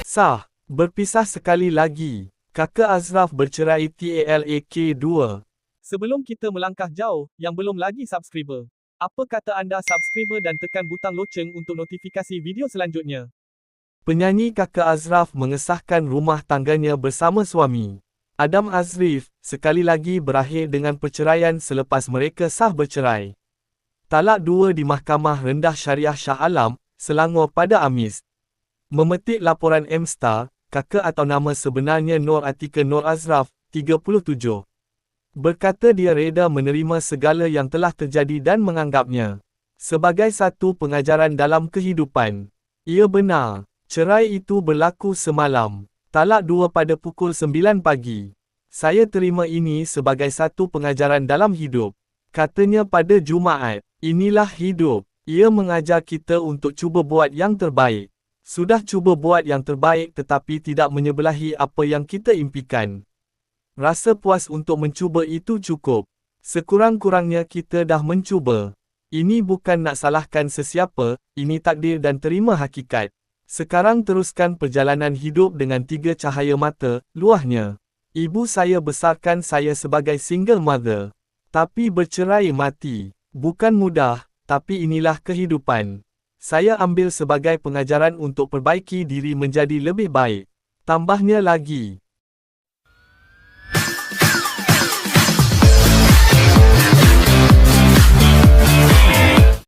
Sah, berpisah sekali lagi. Kakak Azraf bercerai TALAK 2. Sebelum kita melangkah jauh, yang belum lagi subscriber, apa kata anda subscriber dan tekan butang loceng untuk notifikasi video selanjutnya? Penyanyi Kakak Azraf mengesahkan rumah tangganya bersama suami, Adam Azrif, sekali lagi berakhir dengan perceraian selepas mereka sah bercerai. Talak 2 di Mahkamah Rendah Syariah Shah Alam, Selangor pada Amis. Memetik laporan M-Star, kakak atau nama sebenarnya Nur Atika Nur Azraf, 37. Berkata dia reda menerima segala yang telah terjadi dan menganggapnya sebagai satu pengajaran dalam kehidupan. Ia benar, cerai itu berlaku semalam. Talak 2 pada pukul 9 pagi. Saya terima ini sebagai satu pengajaran dalam hidup. Katanya pada Jumaat, inilah hidup. Ia mengajar kita untuk cuba buat yang terbaik. Sudah cuba buat yang terbaik tetapi tidak menyebelahi apa yang kita impikan. Rasa puas untuk mencuba itu cukup. Sekurang-kurangnya kita dah mencuba. Ini bukan nak salahkan sesiapa, ini takdir dan terima hakikat. Sekarang teruskan perjalanan hidup dengan 3 cahaya mata, luahnya. Ibu saya besarkan saya sebagai single mother. Tapi bercerai mati. Bukan mudah, tapi inilah kehidupan. Saya ambil sebagai pengajaran untuk perbaiki diri menjadi lebih baik. Tambahnya lagi,